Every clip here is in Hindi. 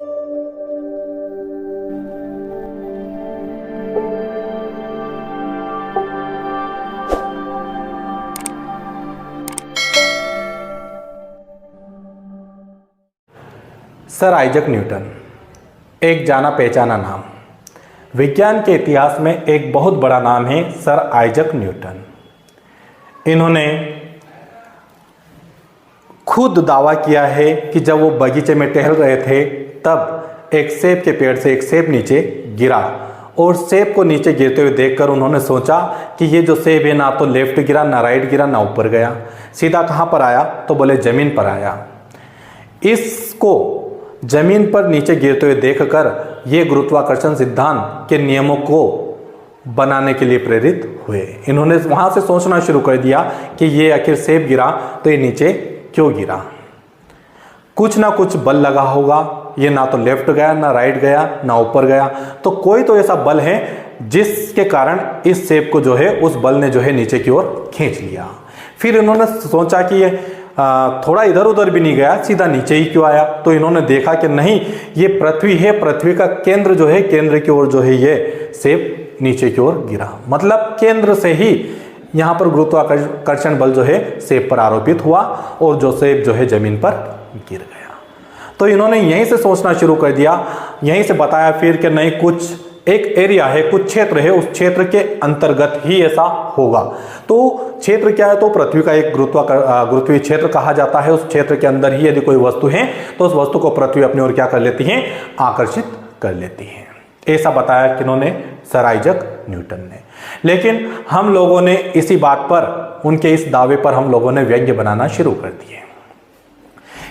सर आइजक न्यूटन एक जाना पहचाना नाम। विज्ञान के इतिहास में एक बहुत बड़ा नाम है सर आइजक न्यूटन। इन्होंने खुद दावा किया है कि जब वो बगीचे में टहल रहे थे तब एक सेब के पेड़ से एक सेब नीचे गिरा और सेब को नीचे गिरते हुए देखकर उन्होंने सोचा कि ये जो सेब है ना तो लेफ्ट गिरा ना राइट गिरा ना ऊपर गया, सीधा कहाँ पर आया, तो बोले जमीन पर आया। इसको जमीन पर नीचे गिरते हुए देखकर ये गुरुत्वाकर्षण सिद्धांत के नियमों को बनाने के लिए प्रेरित हुए। इन्होंने वहां से सोचना शुरू कर दिया कि ये आखिर सेब गिरा तो ये नीचे क्यों गिरा, कुछ ना कुछ बल लगा होगा, ये ना तो लेफ्ट गया ना राइट गया ना ऊपर गया, तो कोई तो ऐसा बल है जिसके कारण इस सेब को जो है उस बल ने जो है नीचे की ओर खींच लिया। फिर इन्होंने सोचा कि ये थोड़ा इधर उधर भी नहीं गया, सीधा नीचे ही क्यों आया। तो इन्होंने देखा कि नहीं, ये पृथ्वी है, पृथ्वी का केंद्र जो है, केंद्र की ओर जो है ये सेब नीचे की ओर गिरा, मतलब केंद्र से ही यहाँ पर गुरुत्वाकर्षण बल जो है सेब पर आरोपित हुआ और जो सेब जो है जमीन पर गिर गया। तो इन्होंने यहीं से सोचना शुरू कर दिया, यहीं से बताया फिर कि नहीं, कुछ एक एरिया है, कुछ क्षेत्र है, उस क्षेत्र के अंतर्गत ही ऐसा होगा। तो क्षेत्र क्या है, तो पृथ्वी का एक गुरुत्वीय क्षेत्र कहा जाता है। उस क्षेत्र के अंदर ही यदि कोई वस्तु है तो उस वस्तु को पृथ्वी अपनी ओर क्या कर लेती है, आकर्षित कर लेती है। ऐसा बताया किन्होंने, सर आइजक न्यूटन ने। लेकिन हम लोगों ने इसी बात पर, उनके इस दावे पर हम लोगों ने व्यंग्य बनाना शुरू कर दिए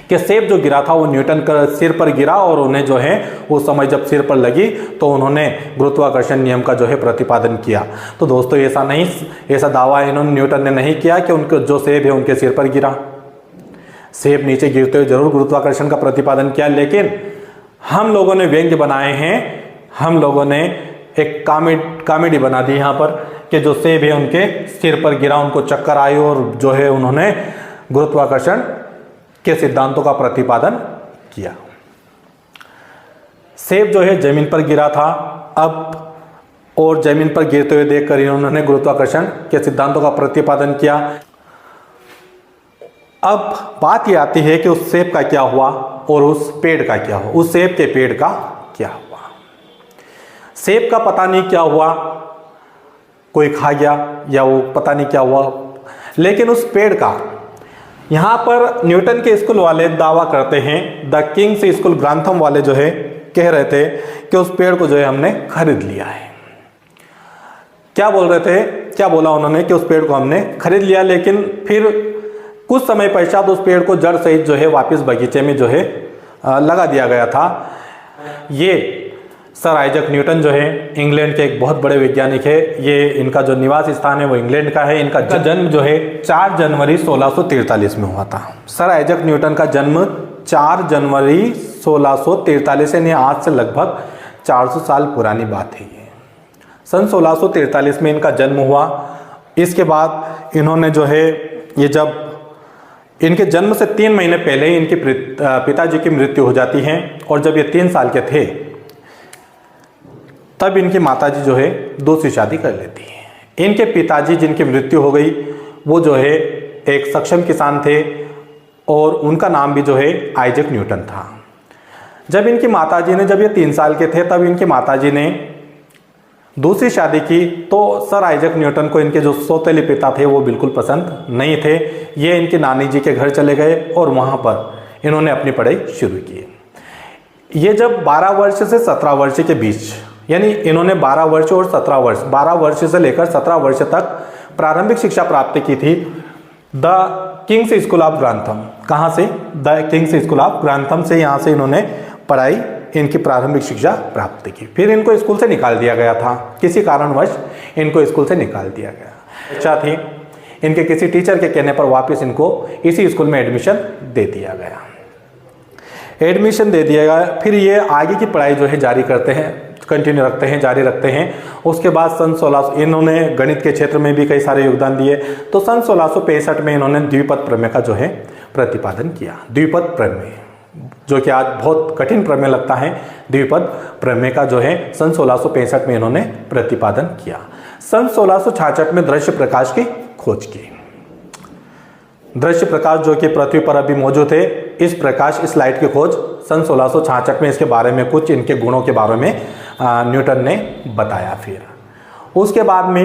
कि सेब जो गिरा था वो न्यूटन का सिर पर गिरा और उन्हें जो है उस समय जब सिर पर लगी तो उन्होंने गुरुत्वाकर्षण नियम का जो है प्रतिपादन किया। तो दोस्तों ऐसा नहीं, ऐसा दावा इन्होंने न्यूटन ने नहीं किया कि उनके जो सेब है उनके सिर पर गिरा। सेब नीचे गिरते हुए जरूर गुरुत्वाकर्षण का प्रतिपादन किया, लेकिन हम लोगों ने व्यंग्य बनाए हैं, हम लोगों ने एक कॉमेडी बना दी यहाँ पर कि जो सेब है उनके सिर पर गिरा, उनको चक्कर आए और जो है उन्होंने गुरुत्वाकर्षण के सिद्धांतों का प्रतिपादन किया। सेब जो है जमीन पर गिरा था अब, और जमीन पर गिरते हुए देखकर इन्होंने गुरुत्वाकर्षण के सिद्धांतों का प्रतिपादन किया। अब बात यह आती है कि उस सेब का क्या हुआ और उस पेड़ का क्या हुआ, उस सेब के पेड़ का क्या हुआ। सेब का पता नहीं क्या हुआ, कोई खा गया या वो पता नहीं क्या हुआ, लेकिन उस पेड़ का, यहां पर न्यूटन के स्कूल वाले दावा करते हैं, द किंग्स स्कूल ग्रांथम वाले जो है कह रहे थे कि उस पेड़ को जो है हमने खरीद लिया है। क्या बोल रहे थे, क्या बोला उन्होंने कि उस पेड़ को हमने खरीद लिया, लेकिन फिर कुछ समय पश्चात उस पेड़ को जड़ सहित जो है वापस बगीचे में जो है लगा दिया गया था। ये सर आइजक न्यूटन जो है इंग्लैंड के एक बहुत बड़े वैज्ञानिक है। ये इनका जो निवास स्थान है वो इंग्लैंड का है। इनका जन्म जो है 4 जनवरी 1643 में हुआ था। सर आइजक न्यूटन का जन्म 4 जनवरी 1643, यानी आज से लगभग 400 साल पुरानी बात है। ये सन 1643 में इनका जन्म हुआ। इसके बाद इन्होंने जो है, ये जब इनके जन्म से 3 महीने पहले ही इनके पिताजी की मृत्यु हो जाती है, और जब ये 3 साल के थे तब इनकी माताजी जो है दूसरी शादी कर लेती है। इनके पिताजी जिनकी मृत्यु हो गई वो जो है एक सक्षम किसान थे और उनका नाम भी जो है आइजक न्यूटन था। जब इनकी माताजी ने, जब ये 3 साल के थे तब इनकी माताजी ने दूसरी शादी की, तो सर आइजक न्यूटन को इनके जो सौतेले पिता थे वो बिल्कुल पसंद नहीं थे। ये इनके नानी जी के घर चले गए और वहाँ पर इन्होंने अपनी पढ़ाई शुरू की। ये जब 12 वर्ष से 17 वर्ष के बीच, यानी इन्होंने 12 वर्ष और 17 वर्ष, 12 वर्ष से लेकर 17 वर्ष तक प्रारंभिक शिक्षा प्राप्त की थी the Kings school of Grantham. कहाँ से? The Kings school of Grantham से, यहाँ से इन्होंने पढ़ाई, इनकी प्रारंभिक शिक्षा प्राप्त की। फिर इनको स्कूल से निकाल दिया गया था, किसी कारणवश इनको स्कूल से निकाल दिया गया। इच्छा थी, इनके किसी टीचर के कहने पर वापस इनको इसी स्कूल में एडमिशन दे दिया गया। एडमिशन दे दिया गया, फिर ये आगे की पढ़ाई जो है जारी करते हैं, कंटिन्यू रखते हैं, जारी रखते हैं। उसके बाद सन 1600 इन्होंने गणित के क्षेत्र में भी कई सारे योगदान दिए। तो सन 1665 में इन्होंने द्विपद प्रमेय का जो है प्रतिपादन किया। द्विपद प्रमेय जो कि आज बहुत कठिन प्रमेय लगता है, द्विपद प्रमेय का जो है सन 1665 में इन्होंने प्रतिपादन किया। सन 1666 में दृश्य प्रकाश की खोज की। दृश्य प्रकाश जो कि पृथ्वी पर अभी मौजूद है, इस लाइट की खोज सन 1666 में इसके बारे में कुछ इनके गुणों के बारे में न्यूटन ने बताया। फिर उसके बाद में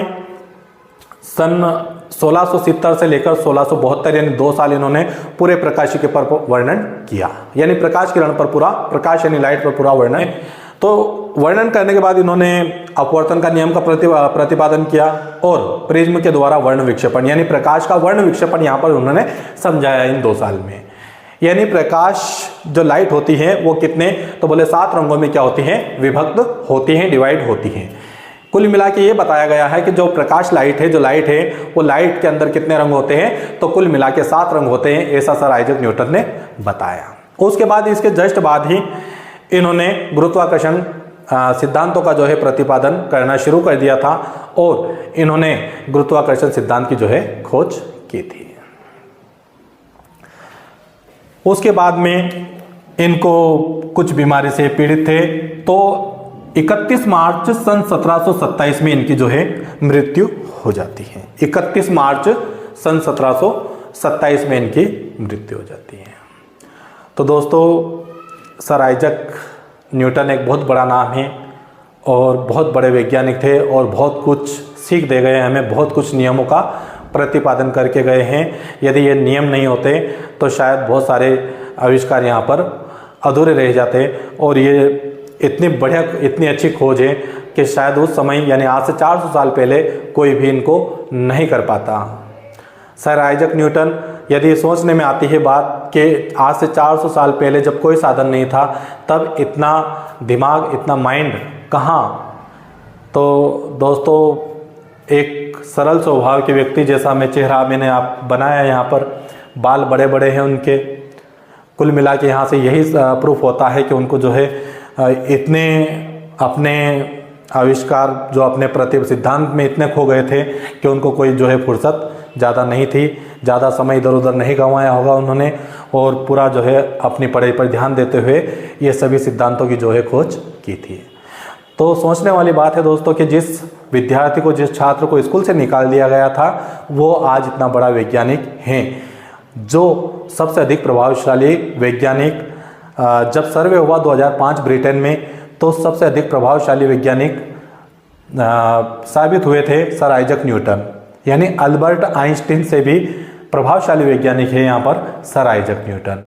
सन 1670 से लेकर 1672 यानी 2 साल इन्होंने पूरे प्रकाशिकी पर वर्णन किया, यानी प्रकाश किरण पर पूरा, प्रकाश यानी लाइट पर पूरा वर्णन। तो वर्णन करने के बाद इन्होंने अपवर्तन का नियम का प्रतिपादन किया और प्रिज्म के द्वारा वर्ण विक्षेपण यानी प्रकाश का वर्ण विक्षेपण यहाँ पर उन्होंने समझाया इन 2 साल में। यानी प्रकाश जो लाइट होती है वो कितने, तो बोले 7 रंगों में क्या होती है, विभक्त होती हैं, डिवाइड होती हैं। कुल मिला के ये बताया गया है कि जो प्रकाश लाइट है, जो लाइट है वो लाइट के अंदर कितने रंग होते हैं, तो कुल मिला के 7 रंग होते हैं, ऐसा सर आइजैक न्यूटन ने बताया। उसके बाद इसके जस्ट बाद ही इन्होंने गुरुत्वाकर्षण सिद्धांतों का जो है प्रतिपादन करना शुरू कर दिया था और इन्होंने गुरुत्वाकर्षण सिद्धांत की जो है खोज की थी। उसके बाद में इनको कुछ बीमारी से पीड़ित थे, तो 31 मार्च सन 1727 में इनकी जो है मृत्यु हो जाती है। 31 मार्च सन 1727 में इनकी मृत्यु हो जाती है। तो दोस्तों, सर आइजैक न्यूटन एक बहुत बड़ा नाम है और बहुत बड़े वैज्ञानिक थे और बहुत कुछ सीख दे गए हमें, बहुत कुछ नियमों का प्रतिपादन करके गए हैं। यदि ये नियम नहीं होते तो शायद बहुत सारे आविष्कार यहाँ पर अधूरे रह जाते और ये इतनी बढ़िया, इतनी अच्छी खोज है कि शायद उस समय यानी आज से 400 साल पहले कोई भी इनको नहीं कर पाता। सर आइजैक न्यूटन, यदि सोचने में आती है बात कि आज से 400 साल पहले जब कोई साधन नहीं था तब इतना दिमाग, इतना माइंड कहाँ। तो दोस्तों, एक सरल स्वभाव के व्यक्ति जैसा मैं चेहरा मैंने आप बनाया, यहाँ पर बाल बड़े बड़े हैं उनके, कुल मिला के यहाँ से यही प्रूफ होता है कि उनको जो है इतने अपने आविष्कार जो अपने प्रतिभा सिद्धांत में इतने खो गए थे कि उनको कोई जो है फुर्सत ज़्यादा नहीं थी, ज़्यादा समय इधर उधर नहीं गंवाया होगा उन्होंने और पूरा जो है अपनी पढ़ाई पर ध्यान देते हुए ये सभी सिद्धांतों की जो है खोज की थी। तो सोचने वाली बात है दोस्तों कि जिस विद्यार्थी को, जिस छात्र को स्कूल से निकाल दिया गया था वो आज इतना बड़ा वैज्ञानिक हैं। जो सबसे अधिक प्रभावशाली वैज्ञानिक, जब सर्वे हुआ 2005 ब्रिटेन में, तो सबसे अधिक प्रभावशाली वैज्ञानिक साबित हुए थे सर आइजैक न्यूटन, यानी अल्बर्ट आइंस्टीन से भी प्रभावशाली वैज्ञानिक है यहाँ पर सर आइजैक न्यूटन।